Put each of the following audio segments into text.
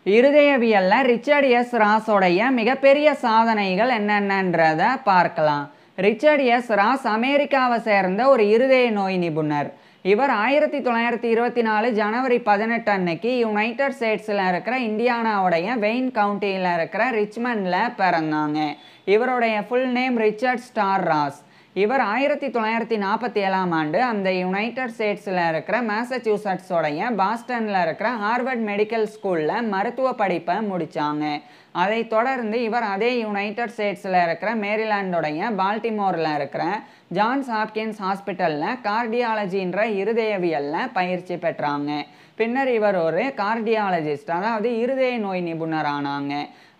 இருதயவியல்ல Richard S ராஸோடைய மிகப்பெரிய சாதனைகள் என்னென்னன்றத பார்க்கலாம். ரிச்சர்ட் எஸ் ராஸ் அமெரிக்காவை சேர்ந்த ஒரு இருதய நோய் நிபுணர். இவர் 1924 ஜனவரி 18 அன்னைக்கு யுனைடெட் ஸ்டேட்ஸில் இருக்கிற இந்தியானாவுடைய வெயின் கவுண்டியில் இருக்கிற ரிச்மண்டில் பிறந்தாங்க. இவருடைய ஃபுல் நேம் ரிச்சர்ட் ஸ்டார் ராஸ். இவர் 1947 ஆண்டு அந்த யுனைடெட் ஸ்டேட்ஸில் இருக்கிற மேசச்சூசட்ஸோடைய பாஸ்டனில் இருக்கிற ஹார்வர்ட் மெடிக்கல் ஸ்கூலில் மருத்துவ படிப்பை முடித்தாங்க. அதை தொடர்ந்து இவர் அதே யுனைடெட் ஸ்டேட்ஸில் இருக்கிற மேரிலாண்டோடைய பால்டிமோரில் இருக்கிற ஜான்ஸ் ஹாப்கின்ஸ் ஹாஸ்பிட்டலில் கார்டியாலஜின்ற இருதயவியலில் பயிற்சி பெற்றாங்க. பின்னர் இவர் ஒரு கார்டியாலஜிஸ்ட், அதாவது இருதய நோய் நிபுணர் ஆனாங்க.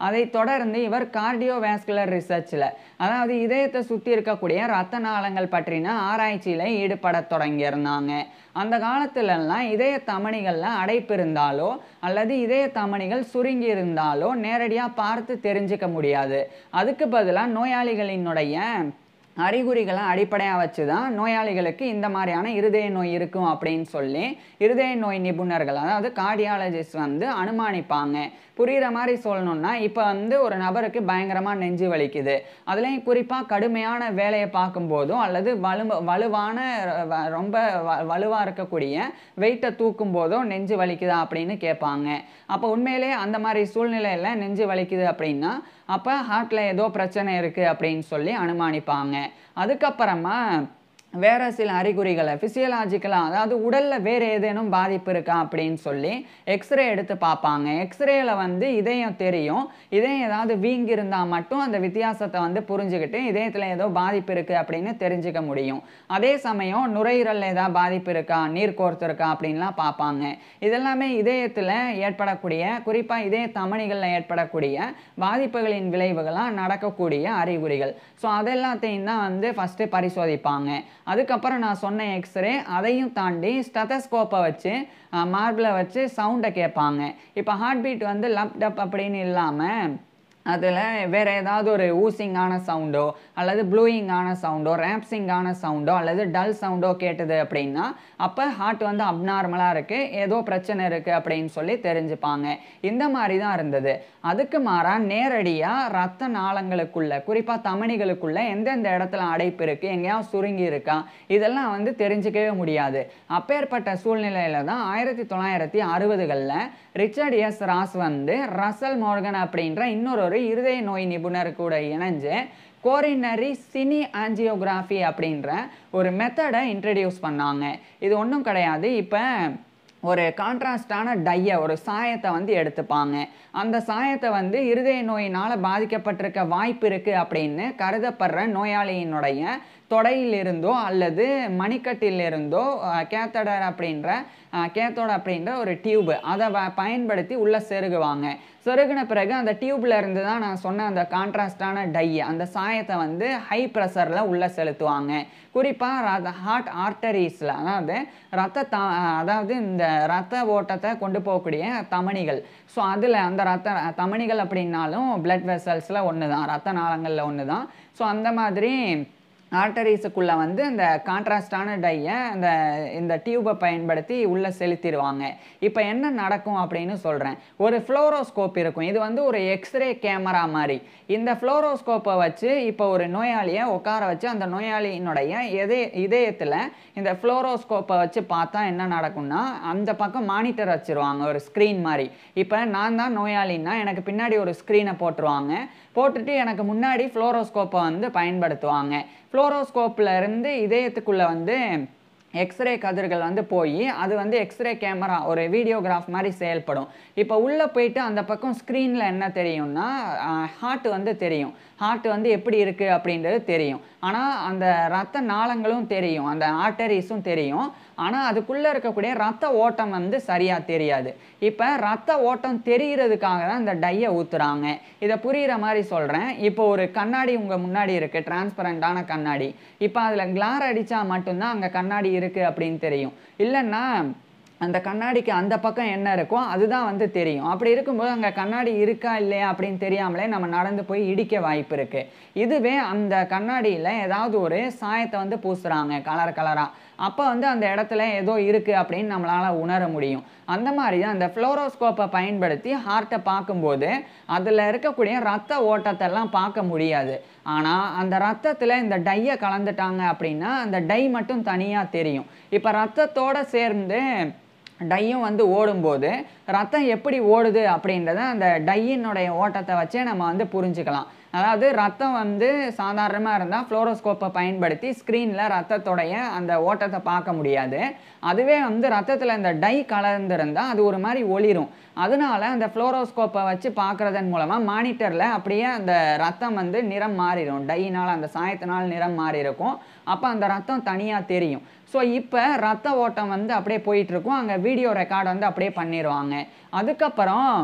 அதை தொடர்ந்து இவர் கார்டியோவாஸ்குலர் ரிசர்ச்சில், அதாவது இதயத்தை சுற்றி இருக்கக்கூடிய இரத்த நாளங்கள் பற்றின ஆராய்ச்சியில் ஈடுபட தொடங்கியிருந்தாங்க. அந்த காலத்துலலாம் இதய தமனிகளில் அடைப்பு இருந்தாலோ அல்லது இதய தமனிகள் சுருங்கி இருந்தாலோ நேரடியாக பார்த்து தெரிஞ்சுக்க முடியாது. அதுக்கு பதிலாக நோயாளிகளினுடைய அறிகுறிகளை அடிப்படையாக வச்சு தான் நோயாளிகளுக்கு இந்த மாதிரியான இருதய நோய் இருக்கும் அப்படின்னு சொல்லி இருதய நோய் நிபுணர்கள், அதாவது கார்டியாலஜிஸ்ட் அனுமானிப்பாங்க. புரிகிற மாதிரி சொல்லணும்னா, இப்போ ஒரு நபருக்கு பயங்கரமாக நெஞ்சு வலிக்குது, அதுலேயும் குறிப்பாக கடுமையான வேலையை பார்க்கும்போதும் அல்லது வலுவான ரொம்ப வலுவாக இருக்கக்கூடிய வெயிட்டை தூக்கும் போதும் நெஞ்சு வலிக்குதா அப்படின்னு கேட்பாங்க. அப்போ உண்மையிலே அந்த மாதிரி சூழ்நிலையில் நெஞ்சு வலிக்குது அப்படின்னா அப்போ ஹார்ட்டில் ஏதோ பிரச்சனை இருக்குது அப்படின்னு சொல்லி அனுமானிப்பாங்க. அதுக்கப்புறமா வேறு சில அறிகுறிகளை ஃபிசியலாஜிக்கலாக, அதாவது உடலில் வேறு ஏதேனும் பாதிப்பு இருக்கா அப்படின்னு சொல்லி எக்ஸ்ரே எடுத்து பார்ப்பாங்க. எக்ஸ்ரேயில் இதயம் தெரியும். இதயம் ஏதாவது வீங்கி இருந்தால் மட்டும் அந்த வித்தியாசத்தை புரிஞ்சுக்கிட்டு இதயத்தில் ஏதோ பாதிப்பு இருக்குது அப்படின்னு தெரிஞ்சுக்க முடியும். அதே சமயம் நுரையீரலில் ஏதாவது பாதிப்பு இருக்கா, நீர் கோர்த்து இருக்கா அப்படின்லாம் பார்ப்பாங்க. இதெல்லாமே இதயத்தில் ஏற்படக்கூடிய, குறிப்பாக இதய தமனிகளில் ஏற்படக்கூடிய பாதிப்புகளின் விளைவுகளாக நடக்கக்கூடிய அறிகுறிகள். ஸோ அதெல்லாத்தையும் தான் ஃபஸ்ட்டு பரிசோதிப்பாங்க. அதுக்கப்புறம் நான் சொன்ன எக்ஸ்ரே, அதையும் தாண்டி ஸ்டெத்தஸ்கோப்பை வச்சு மார்பிளை வச்சு சவுண்டை கேட்பாங்க. இப்போ ஹார்ட் பீட் லப் டப் அப்படின்னு இல்லாமல் அதில் வேறு ஏதாவது ஒரு ஊசிங்கான சவுண்டோ அல்லது ப்ளூயிங்கான சவுண்டோ ரேப்சிங்கான சவுண்டோ அல்லது டல் சவுண்டோ கேட்டது அப்படின்னா அப்போ ஹார்ட் அப்நார்மலாக இருக்குது, ஏதோ பிரச்சனை இருக்குது அப்படின்னு சொல்லி தெரிஞ்சுப்பாங்க. இந்த மாதிரி தான் இருந்தது. அதுக்கு மாறாக நேரடியாக இரத்த நாளங்களுக்குள்ள, குறிப்பாக தமனிகளுக்குள்ள எந்தெந்த இடத்துல அடைப்பு இருக்குது, எங்கேயாவது சுருங்கி இருக்கா, இதெல்லாம் தெரிஞ்சிக்கவே முடியாது. அப்பேற்பட்ட சூழ்நிலையில் தான் 1960களில் ரிச்சர்ட் எஸ் ராஸ் ரசல் மோர்கன் அப்படின்ற இன்னொரு இருதய நோய் நிபுணர் கூட இணைஞ்சு கோரினரி சினி ஆஞ்சியோகிராஃபி அப்படின்ற ஒரு மெத்தடை இன்ட்ரடியூஸ் பண்ணாங்க. இது ஒன்றும் கிடையாது. இப்போ ஒரு கான்ட்ராஸ்டான டையை, ஒரு சாயத்தை எடுத்துப்பாங்க. அந்த சாயத்தை இருதய நோயினால் பாதிக்கப்பட்டிருக்க வாய்ப்பு இருக்குது அப்படின்னு கருதப்படுற நோயாளியினுடைய தொடையிலிருந்தோ அல்லது மணிக்கட்டிலிருந்தோ கேத்தோட அப்படின்ற ஒரு டியூப் அதை பயன்படுத்தி உள்ளே செருகுவாங்க. செருகின பிறகு அந்த டியூப்ல இருந்து தான் நான் சொன்ன அந்த கான்ட்ராஸ்டான டை, அந்த சாயத்தை ஹை ப்ரெஷரில் உள்ளே செலுத்துவாங்க. குறிப்பாக ஹார்ட் ஆர்டரிஸில், அதாவது இந்த இரத்த ஓட்டத்தை கொண்டு போகக்கூடிய தமனிகள். ஸோ அதில் அந்த இரத்த தமனிகள் அப்படின்னாலும் பிளட் வெசல்ஸில் ஒன்று தான், இரத்த நாளங்களில் ஒன்று தான். ஸோ அந்த மாதிரி ஆர்டரிஸுக்குள்ளே இந்த கான்ட்ராஸ்டான டையை இந்த டியூபை பயன்படுத்தி உள்ளே செலுத்திடுவாங்க. இப்போ என்ன நடக்கும் அப்படின்னு சொல்கிறேன். ஒரு ஃப்ளோரோஸ்கோப் இருக்கும். இது ஒரு எக்ஸ்ரே கேமரா மாதிரி. இந்த ஃப்ளோரோஸ்கோப்பை வச்சு இப்போ ஒரு நோயாளியை உட்கார வச்சு அந்த நோயாளியினுடைய இதயத்தில் இந்த ஃப்ளோரோஸ்கோப்பை வச்சு பார்த்தா என்ன நடக்கும்னா, அந்த பக்கம் மானிட்டர் வச்சுருவாங்க, ஒரு ஸ்க்ரீன் மாதிரி. இப்போ நான் தான் நோயாளின்னா எனக்கு பின்னாடி ஒரு ஸ்க்ரீனை போட்டுருவாங்க. போட்டுட்டு எனக்கு முன்னாடி ஃப்ளோரோஸ்கோப்பை பயன்படுத்துவாங்க. ஃப்ளோரோஸ்கோப்பில் இருந்து இதயத்துக்குள்ளே எக்ஸ்ரே கதிர்கள் போய் அது எக்ஸ்ரே கேமரா, ஒரு வீடியோகிராஃப் மாதிரி செயல்படும். இப்போ உள்ளே போயிட்டு அந்த பக்கம் ஸ்க்ரீனில் என்ன தெரியும்னா ஹார்ட் தெரியும். ஹார்ட் எப்படி இருக்குது அப்படின்றது தெரியும். ஆனால் அந்த இரத்த நாளங்களும் தெரியும், அந்த ஆர்டரிஸும் தெரியும். ஆனால் அதுக்குள்ளே இருக்கக்கூடிய ரத்த ஓட்டம் சரியாக தெரியாது. இப்போ ரத்த ஓட்டம் தெரிகிறதுக்காக தான் இந்த டையை ஊற்றுறாங்க. இதை புரிகிற மாதிரி சொல்கிறேன். இப்போ ஒரு கண்ணாடி உங்கள் முன்னாடி இருக்குது, டிரான்ஸ்பரண்டான கண்ணாடி. இப்போ அதில் கிளார் அடித்தா மட்டும்தான் அங்கே கண்ணாடி இருக்குது அப்படின்னு தெரியும். இல்லைன்னா அந்த கண்ணாடிக்கு அந்த பக்கம் என்ன இருக்கோ அதுதான் தெரியும். அப்படி இருக்கும்போது அங்கே கண்ணாடி இருக்கா இல்லையா அப்படின்னு தெரியாமலே நம்ம நடந்து போய் இடிக்க வாய்ப்பு இருக்குது. இதுவே அந்த கண்ணாடியில் ஏதாவது ஒரு சாயத்தை பூசுகிறாங்க கலராக, அப்போ வந்து அந்த இடத்துல ஏதோ இருக்குது அப்படின்னு நம்மளால் உணர முடியும். அந்த மாதிரி தான் அந்த ஃப்ளோரோஸ்கோப்பை பயன்படுத்தி ஹார்ட்டை பார்க்கும்போது அதில் இருக்கக்கூடிய ரத்த ஓட்டத்தெல்லாம் பார்க்க முடியாது. ஆனால் அந்த ரத்தத்தில் இந்த டையை கலந்துட்டாங்க அப்படின்னா அந்த டை மட்டும் தனியாக தெரியும். இப்போ ரத்தத்தோடு சேர்ந்து டையும் வந்து ஓடும்போது ரத்தம் எப்படி ஓடுது அப்படின்றத அந்த டையினுடைய ஓட்டத்தை வச்சே நம்ம வந்து புரிஞ்சுக்கலாம். அதாவது ரத்தம் வந்து சாதாரணமாக இருந்தால் ஃப்ளோரோஸ்கோப்பை பயன்படுத்தி ஸ்க்ரீனில் ரத்தத்தோடைய அந்த ஓட்டத்தை பார்க்க முடியாது. அதுவே வந்து ரத்தத்தில் இந்த டை கலந்துருந்தால் அது ஒரு மாதிரி ஒளிரும். அதனால அந்த ஃப்ளோரோஸ்கோப்பை வச்சு பார்க்குறதன் மூலமாக மானிட்டரில் அப்படியே அந்த ரத்தம் வந்து நிறம் மாறிடும். டையினால் அந்த சாயத்தினால் நிறம் மாறி இருக்கும். அப்போ அந்த ரத்தம் தனியாக தெரியும். ஸோ இப்போ ரத்த ஓட்டம் வந்து அப்படியே போயிட்டுருக்கும். அங்கே வீடியோ ரெக்கார்டு வந்து அப்படியே பண்ணிடுவாங்க. அதுக்கப்புறம்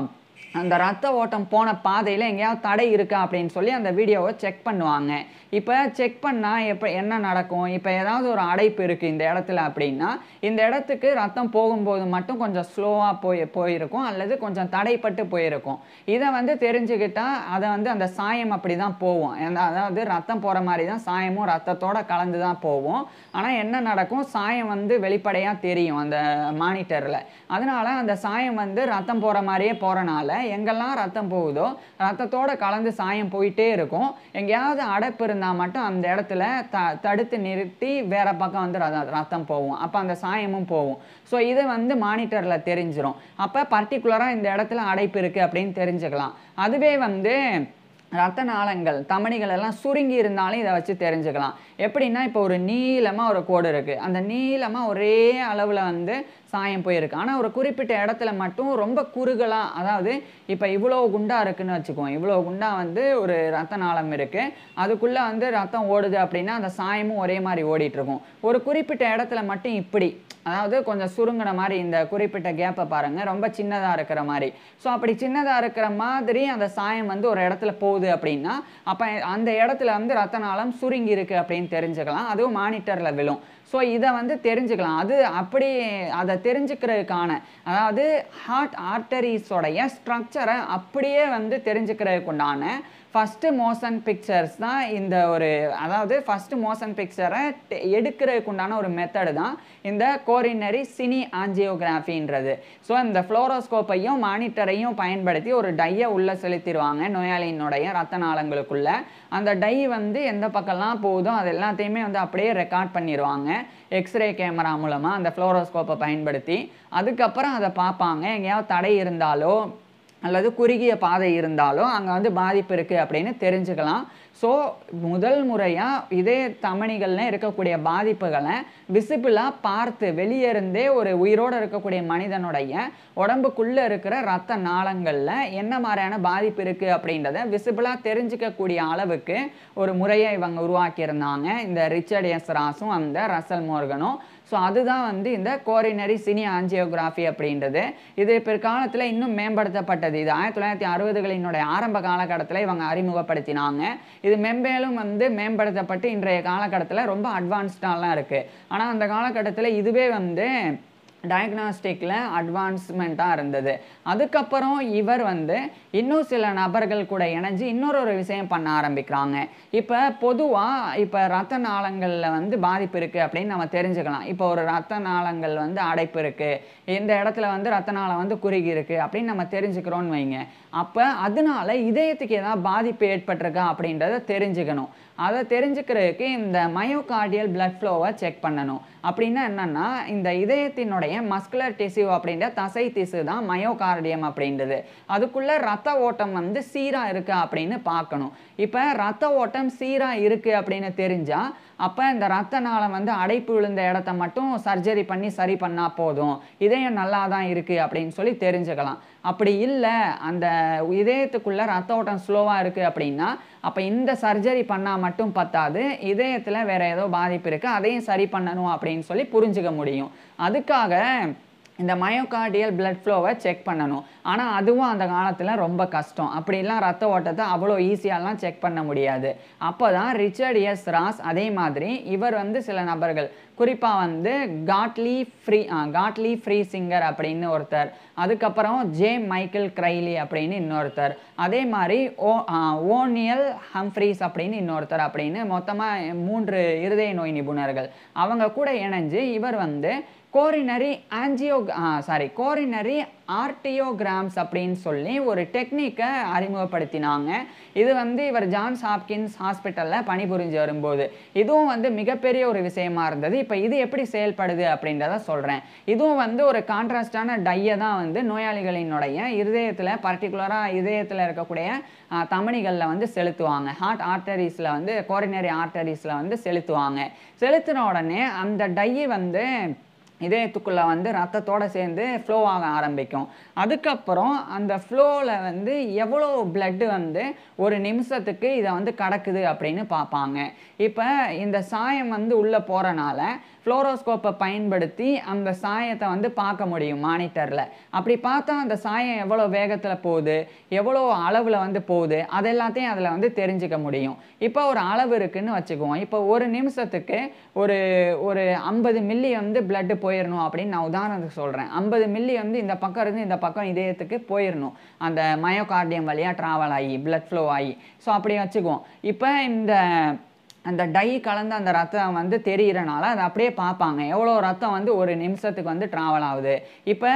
அந்த ரத்த ஓட்டம் போன பாதையில் எங்கேயாவது தடை இருக்கா அப்படின்னு சொல்லி அந்த வீடியோவை செக் பண்ணுவாங்க. இப்போ செக் பண்ணால் என்ன நடக்கும்? இப்போ ஏதாவது ஒரு அடைப்பு இருக்குது இந்த இடத்துல அப்படின்னா இந்த இடத்துக்கு ரத்தம் போகும்போது மட்டும் கொஞ்சம் ஸ்லோவாக போயிருக்கும் அல்லது கொஞ்சம் தடைப்பட்டு போயிருக்கும். இதை வந்து தெரிஞ்சுக்கிட்டால் அதை வந்து அந்த சாயம் அப்படி தான் போகும். அதாவது ரத்தம் போகிற மாதிரி தான் சாயமும் ரத்தத்தோடு கலந்து தான் போகும். ஆனால் என்ன நடக்கும்? சாயம் வந்து வெளிப்படையாக தெரியும் அந்த மானிட்டரில். அதனால் அந்த சாயம் வந்து ரத்தம் போகிற மாதிரியே போகிறனால எங்கெல்லாம் ரத்தம் போகுதோ ரத்தத்தோடு கலந்து சாயம் போயிட்டே இருக்கும். எங்கேயாவது அடைப்பு இருந்தால் மட்டும் அந்த இடத்துல தடுத்து நிறுத்தி வேற பக்கம் வந்து ரத்தம் போகும். அப்போ அந்த சாயமும் போகும். ஸோ இதை வந்து மானிட்டரில் தெரிஞ்சிடும். அப்போ பர்டிகுலராக இந்த இடத்துல அடைப்பு இருக்குது அப்படின்னு தெரிஞ்சுக்கலாம். அதுவே வந்து ரத்த நாளங்கள் தமனிகள் எல்லாம் சுருங்கி இருந்தாலும் இதை வச்சு தெரிஞ்சுக்கலாம். எப்படின்னா இப்போ ஒரு நீளமாக ஒரு கோடு இருக்குது. அந்த நீளமாக ஒரே அளவில் வந்து சாயம் போயிருக்கு. ஆனால் ஒரு குறிப்பிட்ட இடத்துல மட்டும் ரொம்ப குறுகலாக, அதாவது இப்போ இவ்வளோ குண்டா இருக்குன்னு வச்சுக்குவோம். இவ்வளோ குண்டா வந்து ஒரு ரத்த நாளம் இருக்குது. அதுக்குள்ளே வந்து ரத்தம் ஓடுது அப்படின்னா அந்த சாயமும் ஒரே மாதிரி ஓடிட்டுருக்கும். ஒரு குறிப்பிட்ட இடத்துல மட்டும் இப்படி, அதாவது கொஞ்சம் சுருங்கின மாதிரி இந்த குறிப்பிட்ட கேப்பை பாருங்கள், ரொம்ப சின்னதாக இருக்கிற மாதிரி. ஸோ அப்படி சின்னதாக இருக்கிற மாதிரி அந்த சாயம் வந்து ஒரு இடத்துல போகுது அப்படின்னா அப்போ அந்த இடத்துல வந்து ரத்த நாளம் சுருங்கி இருக்குது அப்படின்னு தெரிஞ்சுக்கலாம். அதுவும் மானிட்டரில் விழும். ஸோ இதை வந்து தெரிஞ்சுக்கலாம். அது அப்படி அதை தெரிஞ்சுக்கிறதுக்கான, அதாவது ஹார்ட் ஆர்டரிஸோடைய ஸ்ட்ரக்சரை அப்படியே வந்து தெரிஞ்சுக்கிறதுக்கு உண்டான ஃபஸ்ட்டு மோஷன் பிக்சர்ஸ் தான் இந்த ஒரு, அதாவது ஃபஸ்ட்டு மோஷன் பிக்சரை எடுக்கிறதுக்கு உண்டான ஒரு மெத்தடு தான் இந்த கோரினரி சினி ஆஞ்சியோகிராஃபின்றது. ஸோ இந்த ஃப்ளோரோஸ்கோப்பையும் மானிட்டரையும் பயன்படுத்தி ஒரு டையை உள்ளே செலுத்திடுவாங்க நோயாளியினுடைய ரத்த நாளங்களுக்குள்ளே. அந்த டை வந்து எந்த பக்கம்லாம் போகுதோ அது எல்லாத்தையுமே வந்து அப்படியே ரெக்கார்ட் பண்ணிடுவாங்க எக்ஸ்ரே கேமரா மூலமாக அந்த ஃப்ளோரோஸ்கோப்பை பயன்படுத்தி. அதுக்கப்புறம் அதை பார்ப்பாங்க. எங்கேயாவது தடை இருந்தாலோ அல்லது குறுகிய பாதை இருந்தாலோ அங்கே வந்து பாதிப்பு இருக்குது அப்படின்னு தெரிஞ்சுக்கலாம். ஸோ முதல் முறையாக இதே தமனிகளில் இருக்கக்கூடிய பாதிப்புகளை விசிபிளாக பார்த்து வெளியே இருந்தே ஒரு உயிரோடு இருக்கக்கூடிய மனிதனுடைய உடம்புக்குள்ளே இருக்கிற ரத்த நாளங்களில் என்ன மாதிரியான பாதிப்பு இருக்குது அப்படின்றத விசிபிளாக தெரிஞ்சிக்கக்கூடிய அளவுக்கு ஒரு முறையை இவங்க உருவாக்கியிருந்தாங்க, இந்த ரிச்சர்ட் எஸ் ராஸும் அந்த ரசல் மோர்கனும். ஸோ அதுதான் வந்து இந்த கோரினரி சினி ஆஞ்சியோகிராஃபி அப்படின்றது. இது பிற்காலத்தில் இன்னும் மேம்படுத்தப்பட்டது. இது 1960களினுடைய ஆரம்ப காலகட்டத்தில் இவங்க அறிமுகப்படுத்தினாங்க. இது மென்மேலும் வந்து மேம்படுத்தப்பட்டு இன்றைய காலகட்டத்தில் ரொம்ப அட்வான்ஸ்டாலாம் இருக்குது. ஆனால் அந்த காலகட்டத்தில் இதுவே வந்து டயக்னாஸ்டிக்கில் அட்வான்ஸ்மெண்ட்டாக இருந்தது. அதுக்கப்புறம் இவர் வந்து இன்னும் சில நபர்கள் கூட இணைஞ்சு இன்னொரு விஷயம் பண்ண ஆரம்பிக்கிறாங்க. இப்போ பொதுவாக இப்போ ரத்த நாளங்களில் வந்து பாதிப்பு இருக்குது அப்படின்னு நம்ம தெரிஞ்சுக்கலாம். இப்போ ஒரு ரத்த நாளங்கள் வந்து அடைப்பு இருக்குது, இந்த இடத்துல வந்து ரத்த நாளம் வந்து குறுகி இருக்குது அப்படின்னு நம்ம தெரிஞ்சுக்கிறோன்னு வைங்க. அப்போ அதனால இதயத்துக்கு ஏதாவது பாதிப்பு ஏற்பட்டிருக்கா அப்படின்றத தெரிஞ்சுக்கணும். அதை தெரிஞ்சுக்கிறதுக்கு இந்த மயோகார்டியல் பிளட் ஃப்ளோவை செக் பண்ணணும். அப்படின்னா என்னென்னா இந்த இதயத்தினுடைய மஸ்குலர் டிஷ்யூ அப்படின்ற தசை திசு தான் மயோகார்டியம் அப்படின்றது. அதுக்குள்ளே ரத்த ஓட்டம் வந்து சீராக இருக்கா அப்படின்னு பார்க்கணும். இப்போ ரத்த ஓட்டம் சீராக இருக்குது அப்படின்னு தெரிஞ்சால் அப்போ இந்த ரத்த நாளம் வந்து அடைப்பு விழுந்த இடத்த மட்டும் சர்ஜரி பண்ணி சரி பண்ணால் போதும், இதயம் நல்லா தான் இருக்குது அப்படின்னு சொல்லி தெரிஞ்சுக்கலாம். அப்படி இல்லை, அந்த இதயத்துக்குள்ளே ரத்த ஓட்டம் ஸ்லோவாக இருக்குது அப்படின்னா அப்போ இந்த சர்ஜரி பண்ணால் மட்டும் பத்தாது, இதயத்தில் வேறு ஏதோ பாதிப்பு இருக்குது, அதையும் சரி பண்ணணும் அப்படின்னு சொல்லி புரிஞ்சுக்க முடியும். அதுக்காக இந்த மயோகார்டியல் பிளட் ஃப்ளோவை செக் பண்ணணும். ஆனால் அதுவும் அந்த காலத்தில் ரொம்ப கஷ்டம். அப்படிலாம் ரத்த ஓட்டத்தை அவ்வளோ ஈஸியாலாம் செக் பண்ண முடியாது. அப்போ தான் ரிச்சர்ட் எஸ் ராஸ் அதே மாதிரி இவர் வந்து சில நபர்கள் குறிப்பாக வந்து காட்லி ஃப்ரீசிங்கர் அப்படின்னு ஒருத்தர், அதுக்கப்புறம் ஜே மைக்கேல் கிரைலி அப்படின்னு இன்னொருத்தர், அதே மாதிரி ஓனியல் ஹம்ஃப்ரீஸ் அப்படின்னு இன்னொருத்தர் அப்படின்னு மொத்தமாக 3 இருதய நோய் நிபுணர்கள் அவங்க கூட இணைஞ்சு இவர் வந்து கோரினரி ஆர்டியோகிராம்ஸ் அப்படின்னு சொல்லி ஒரு டெக்னிக்கை அறிமுகப்படுத்தினாங்க. இது வந்து இவர் ஜான்ஸ் ஹாப்கின்ஸ் ஹாஸ்பிட்டலில் பணிபுரிஞ்சு வரும்போது இதுவும் வந்து மிகப்பெரிய ஒரு விஷயமா இருந்தது. இப்போ இது எப்படி செயல்படுது அப்படின்றத சொல்கிறேன். இதுவும் வந்து ஒரு கான்ட்ராஸ்டான டையை தான் வந்து நோயாளிகளினுடைய இருதயத்தில், பர்டிகுலராக இதயத்தில் இருக்கக்கூடிய தமனிகளில் வந்து செலுத்துவாங்க. ஹார்ட் ஆர்டரிஸில் வந்து கோரினரி ஆர்டரிஸில் வந்து செலுத்துவாங்க. செலுத்தின உடனே அந்த டையை வந்து இதயத்துக்குள்ளே வந்து ரத்தத்தோடு சேர்ந்து ஃப்ளோ ஆக ஆரம்பிக்கும். அதுக்கப்புறம் அந்த ஃப்ளோவில் வந்து எவ்வளோ பிளட்டு வந்து ஒரு நிமிஷத்துக்கு இதை வந்து கடக்குது அப்படின்னு பார்ப்பாங்க. இப்போ இந்த சாயம் வந்து உள்ளே போகிறனால ஃப்ளோரோஸ்கோப்பை பயன்படுத்தி அந்த சாயத்தை வந்து பார்க்க முடியும் மானிட்டரில். அப்படி பார்த்தா அந்த சாயம் எவ்வளோ வேகத்தில் போகுது, எவ்வளோ அளவில் வந்து போகுது, அது எல்லாத்தையும் அதில் வந்து தெரிஞ்சுக்க முடியும். இப்போ ஒரு அளவு இருக்குதுன்னு வச்சுக்குவோம். இப்போ ஒரு நிமிஷத்துக்கு ஒரு 50 மில்லி வந்து பிளட்டு போயிடணும் அப்படின்னு நான் உதாரணத்துக்கு சொல்கிறேன். 50 மில்லி வந்து இந்த பக்கம் இருந்து இந்த பக்கம் இதயத்துக்கு போயிடணும், அந்த மயோகார்டியம் வழியாக ட்ராவல் ஆகி பிளட் ஃப்ளோ ஆகி. ஸோ அப்படி வச்சுக்குவோம். இப்போ அந்த டை கலந்த அந்த ரத்தம் வந்து தெரிகிறனால அதை அப்படியே பார்ப்பாங்க, எவ்வளோ ரத்தம் வந்து ஒரு நிமிஷத்துக்கு வந்து ட்ராவல் ஆகுது. இப்போ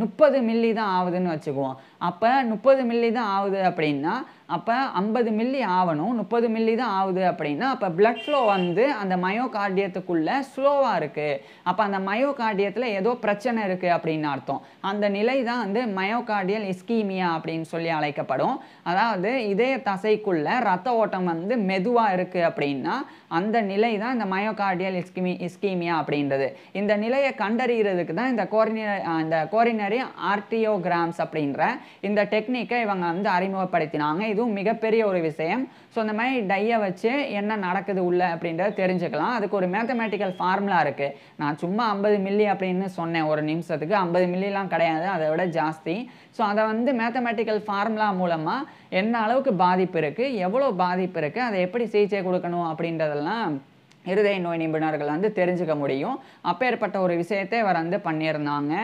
30 மில்லி தான் ஆகுதுன்னு வச்சுக்குவோம். அப்போ 30 மில்லி தான் ஆகுது அப்படின்னா அப்போ 50 மில்லி ஆகணும். 30 மில்லி தான் ஆகுது அப்படின்னா அப்போ பிளட் ஃப்ளோ வந்து அந்த மயோகார்டியத்துக்குள்ளே ஸ்லோவாக இருக்குது. அப்போ அந்த மயோகார்டியத்தில் ஏதோ பிரச்சனை இருக்குது அப்படின்னு அர்த்தம். அந்த நிலை தான் வந்து மயோகார்டியல் இஸ்கீமியா அப்படின்னு சொல்லி அழைக்கப்படும். அதாவது இதய தசைக்குள்ளே ரத்த ஓட்டம் வந்து மெதுவாக இருக்குது அப்படின்னா அந்த நிலை தான் இந்த மயோகார்டியல் இஸ்கீமியா அப்படின்றது. இந்த நிலையை கண்டறிகிறதுக்கு தான் இந்த கோரினரி ஆர்டியோகிராம்ஸ் அப்படின்ற இந்த டெக்னிக்கை இவங்க வந்து அறிமுகப்படுத்தினாங்க. இதுவும் மிகப்பெரிய ஒரு விஷயம். ஸோ இந்த மாதிரி டையை வச்சு என்ன நடக்குது உள்ள அப்படின்றத தெரிஞ்சுக்கலாம். அதுக்கு ஒரு மேத்தமேட்டிக்கல் ஃபார்முலா இருக்குது. நான் சும்மா 50 மில்லி அப்படின்னு சொன்னேன், ஒரு நிமிஷத்துக்கு 50 மில்லிலாம் கிடையாது, அதை விட ஜாஸ்தி. ஸோ அதை வந்து மேத்தமேட்டிக்கல் ஃபார்முலா மூலமாக என்ன அளவுக்கு பாதிப்பு இருக்குது, எவ்வளோ பாதிப்பு இருக்குது, அதை எப்படி சிகிச்சை கொடுக்கணும் அப்படின்றதெல்லாம் இருதய நோய் நிபுணர்கள் வந்து தெரிஞ்சுக்க முடியும். அப்பேற்பட்ட ஒரு விஷயத்தை இவர் வந்து பண்ணியிருந்தாங்க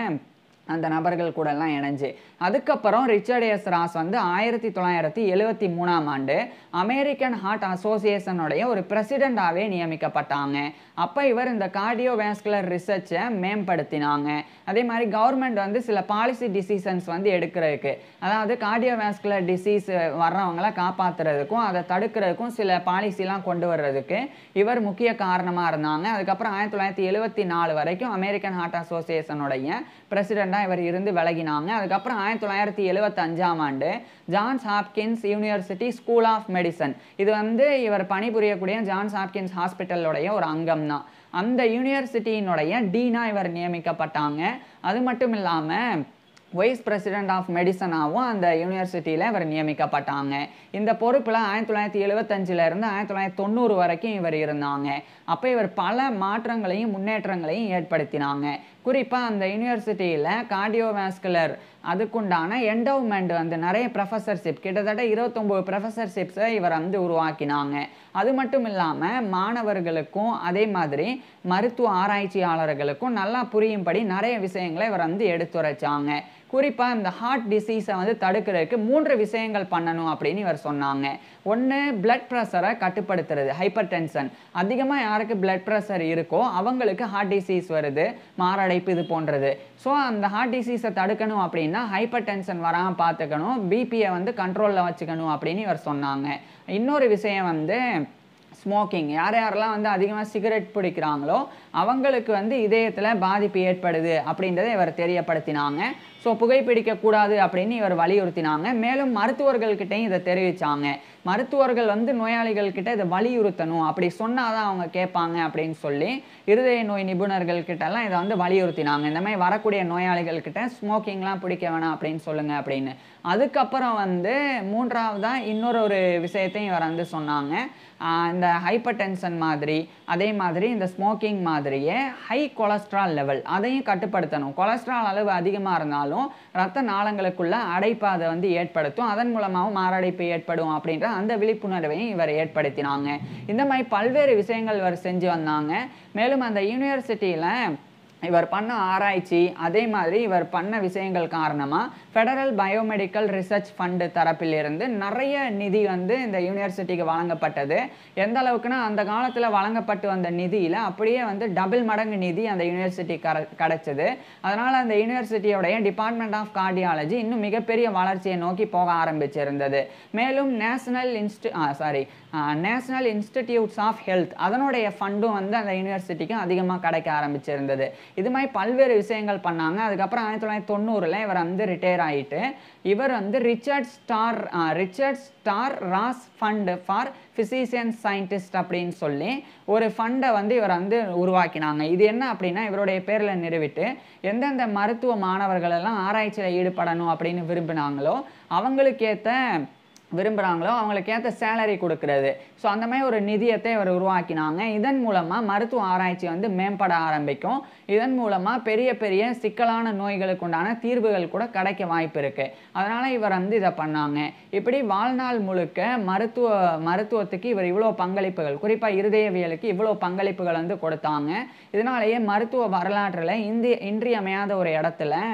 அந்த நபர்கள் கூடலாம் இணைஞ்சு. அதுக்கப்புறம் ரிச்சர்ட் எஸ் ராஸ் வந்து 1973ஆம் ஆண்டு அமெரிக்கன் ஹார்ட் அசோசியேஷனுடைய ஒரு பிரசிடெண்டாகவே நியமிக்கப்பட்டாங்க. அப்போ இவர் இந்த கார்டியோவேஸ்குலர் ரிசர்ச்சை மேம்படுத்தினாங்க. அதே மாதிரி கவர்மெண்ட் வந்து சில பாலிசி டிசிஷன்ஸ் வந்து எடுக்கிறதுக்கு, அதாவது கார்டியோவேஸ்குலர் டிசீஸ் வர்றவங்களை காப்பாற்றுறதுக்கும் அதை தடுக்கிறதுக்கும் சில பாலிசிலாம் கொண்டு வர்றதுக்கு இவர் முக்கிய காரணமாக இருந்தாங்க. அதுக்கப்புறம் 1974 வரைக்கும் அமெரிக்கன் ஹார்ட் அசோசியேஷனுடைய பிரசிடெண்டாக இவர் இருந்து விலகினாங்க. அதுக்கப்புறம் 1975ஆம் ஆண்டு Johns Hopkins University School of Medicine, இது வந்து இவர் பணிபுரியக்கூடிய ஜான்ஸ் ஹாப்கின்ஸ் ஹாஸ்பிட்டலுடைய ஒரு அங்கம் தான். அந்த யூனிவர்சிட்டியினுடைய டீனா இவர் நியமிக்கப்பட்டாங்க. அது மட்டும் இல்லாமல் வைஸ் பிரசிடென்ட் ஆஃப் மெடிசனாகவும் அந்த யூனிவர்சிட்டியில் இவர் நியமிக்கப்பட்டாங்க. இந்த பொறுப்பில் 1975லேருந்து 1990 வரைக்கும் இவர் இருந்தாங்க. அப்போ இவர் பல மாற்றங்களையும் முன்னேற்றங்களையும் ஏற்படுத்தினாங்க. குறிப்பாக அந்த யூனிவர்சிட்டியில் கார்டியோவேஸ்குலர் அதுக்குண்டான என்டோவ்மெண்ட் வந்து நிறைய ப்ரொஃபஸர்ஷிப், கிட்டத்தட்ட 29 ப்ரொஃபஸர்ஷிப்ஸை இவர் வந்து உருவாக்கினாங்க. அது மட்டும் இல்லாமல் மாணவர்களுக்கும் அதே மாதிரி மருத்துவ ஆராய்ச்சியாளர்களுக்கும் நல்லா புரியும்படி நிறைய விஷயங்களை இவர் வந்து எடுத்துரைச்சாங்க. குறிப்பாக இந்த ஹார்ட் டிசீஸை வந்து தடுக்கிறதுக்கு 3 விஷயங்கள் பண்ணணும் அப்படின்னு இவர் சொன்னாங்க. ஒன்று, பிளட் ப்ரெஷரை கட்டுப்படுத்துறது, ஹைப்பர் டென்ஷன். அதிகமாக யாருக்கு பிளட் ப்ரெஷர் இருக்கோ அவங்களுக்கு ஹார்ட் டிசீஸ் வருது, மாரடைப்பு இது போன்றது. ஸோ அந்த ஹார்ட் டிசீஸை தடுக்கணும் அப்படின்னா ஹைப்பர் டென்ஷன் வராமல் பார்த்துக்கணும், பிபியை வந்து கண்ட்ரோலில் வச்சுக்கணும் அப்படின்னு இவர் சொன்னாங்க. இன்னொரு விஷயம் வந்து ஸ்மோக்கிங். யாரெல்லாம் வந்து அதிகமாக சிகரெட் பிடிக்கிறாங்களோ அவங்களுக்கு வந்து இதயத்தில் பாதிப்பு ஏற்படுது அப்படின்றத இவர் தெரியப்படுத்தினாங்க. ஸோ புகைப்பிடிக்கக்கூடாது அப்படின்னு இவர் வலியுறுத்தினாங்க. மேலும் மருத்துவர்கள்கிட்டையும் இதை தெரிவித்தாங்க. மருத்துவர்கள் வந்து நோயாளிகள்கிட்ட இதை வலியுறுத்தணும், அப்படி சொன்னால் தான் அவங்க கேட்பாங்க அப்படின்னு சொல்லி இருதய நோய் நிபுணர்கள்கிட்டலாம் இதை வந்து வலியுறுத்தினாங்க. இந்த மாதிரி வரக்கூடிய நோயாளிகள்கிட்ட ஸ்மோக்கிங்லாம் பிடிக்க வேணாம் அப்படின்னு சொல்லுங்கள் அப்படின்னு. அதுக்கப்புறம் வந்து 3ஆவதாக இன்னொரு விஷயத்தையும் இவர் வந்து சொன்னாங்க. இந்த ஹைப்பர் டென்ஷன் மாதிரி அதே மாதிரி இந்த ஸ்மோக்கிங் மாதிரியே ஹை கொலஸ்ட்ரால் லெவல் அதையும் கட்டுப்படுத்தணும். கொலஸ்ட்ரால் அளவு அதிகமாக இருந்தாலும் இருந்தாலும் ரத்த நாளங்களுக்குள்ள அடைப்பு அதை வந்து ஏற்படுத்தும், அதன் மூலமாகவும் மாரடைப்பு ஏற்படும் அப்படின்ற அந்த விழிப்புணர்வையும் இவர் ஏற்படுத்தினாங்க. இந்த மாதிரி பல்வேறு விஷயங்கள் இவர் செஞ்சு வந்தாங்க. மேலும் அந்த யூனிவர்சிட்டியில் இவர் பண்ண ஆராய்ச்சி அதே மாதிரி இவர் பண்ண விஷயங்கள் காரணமாக ஃபெடரல் பயோமெடிக்கல் ரிசர்ச் ஃபண்டு தரப்பிலிருந்து நிறைய நிதி வந்து இந்த யூனிவர்சிட்டிக்கு வழங்கப்பட்டது. எந்த அளவுக்குன்னா அந்த காலத்தில் வழங்கப்பட்டு வந்த நிதியில் அப்படியே வந்து டபுள் மடங்கு நிதி அந்த யூனிவர்சிட்டி கிடைச்சது. அதனால் அந்த யூனிவர்சிட்டியோடைய டிபார்ட்மெண்ட் ஆஃப் கார்டியாலஜி இன்னும் மிகப்பெரிய வளர்ச்சியை நோக்கி போக ஆரம்பிச்சிருந்தது. மேலும் நேஷனல் இன்ஸ்டிடியூட்ஸ் ஆஃப் ஹெல்த் அதனுடைய ஃபண்டும் வந்து அந்த யூனிவர்சிட்டிக்கு அதிகமாக கிடைக்க ஆரம்பிச்சிருந்தது. இது மாதிரி பல்வேறு விஷயங்கள் பண்ணாங்க. அதுக்கப்புறம் 1990 இவர் வந்து ரிட்டையர் ஆகிட்டு இவர் வந்து Richard Starr Ross Fund for Physician Scientist அப்படின்னு சொல்லி ஒரு ஃபண்டை வந்து இவர் வந்து உருவாக்கினாங்க. இது என்ன அப்படின்னா இவருடைய பேரில் நிறுவிட்டு எந்தெந்த மருத்துவ மாணவர்கள் எல்லாம் ஆராய்ச்சியில் ஈடுபடணும் அப்படின்னு விரும்புகிறாங்களோ அவங்களுக்கு ஏற்ற சேலரி கொடுக்கறது. ஸோ அந்த மாதிரி ஒரு நிதியத்தை இவர் உருவாக்கினாங்க. இதன் மூலமாக மருத்துவ ஆராய்ச்சி வந்து மேம்பட ஆரம்பிக்கும். இதன் மூலமாக பெரிய பெரிய சிக்கலான நோய்களுக்கு உண்டான தீர்வுகள் கூட கிடைக்க வாய்ப்பு இருக்குது. அதனால் இவர் வந்து இதை பண்ணாங்க. இப்படி வாழ்நாள் முழுக்க மருத்துவத்துக்கு இவர் இவ்வளோ பங்களிப்புகள், குறிப்பாக இருதயவியலுக்கு இவ்வளோ பங்களிப்புகள் வந்து கொடுத்தாங்க. இதனாலேயே மருத்துவ வரலாற்றில் இன்றியமையாத ஒரு இடத்துல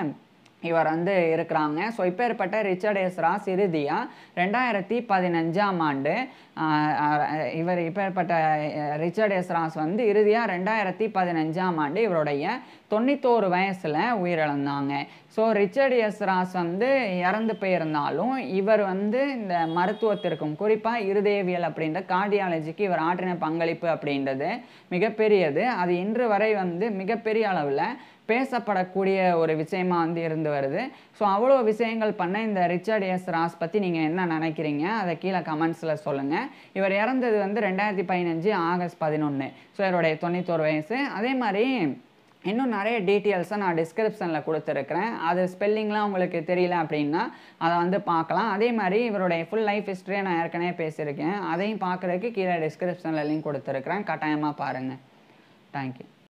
இவர் வந்து இருக்கிறாங்க. ஸோ இப்பேற்பட்ட ரிச்சர்ட் எஸ் ராஸ் இறுதியாக 2015ஆம் ஆண்டு இவர் இப்பேற்பட்ட ரிச்சர்ட் எஸ் ராஸ் வந்து இறுதியாக 2015ஆம் ஆண்டு இவருடைய 91 வயசில் உயிரிழந்தாங்க. ஸோ ரிச்சர்ட் எஸ் ராஸ் வந்து இறந்து போயிருந்தாலும் இவர் வந்து இந்த மருத்துவத்திற்கும் குறிப்பாக இருதயவியல் அப்படின்ற கார்டியாலஜிக்கு இவர் ஆற்றின பங்களிப்பு அப்படின்றது மிகப்பெரியது. அது இன்று வரை வந்து மிகப்பெரிய அளவில் பேசப்படக்கூடிய ஒரு விஷயமா வந்து இருந்து வருது. ஸோ அவ்வளோ விஷயங்கள் பண்ண இந்த ரிச்சர்ட் எஸ் ராஸ் பற்றி நீங்கள் என்ன நினைக்கிறீங்க அதை கீழே கமெண்ட்ஸில் சொல்லுங்கள். இவர் இறந்தது வந்து 2015 ஆகஸ்ட் 11. ஸோ இவருடைய 91 வயசு. அதே மாதிரி இன்னும் நிறைய டீட்டெயில்ஸை நான் டிஸ்கிரிப்ஷனில் கொடுத்துருக்குறேன். அது ஸ்பெல்லிங்லாம் உங்களுக்கு தெரியல அப்படின்னா அதை வந்து பார்க்கலாம். அதே மாதிரி இவருடைய ஃபுல் லைஃப் ஹிஸ்ட்ரியை நான் ஏற்கனவே பேசியிருக்கேன். அதையும் பார்க்குறதுக்கு கீழே டிஸ்கிரிப்ஷனில் லிங்க் கொடுத்துருக்குறேன். கட்டாயமாக பாருங்கள். தேங்க்யூ.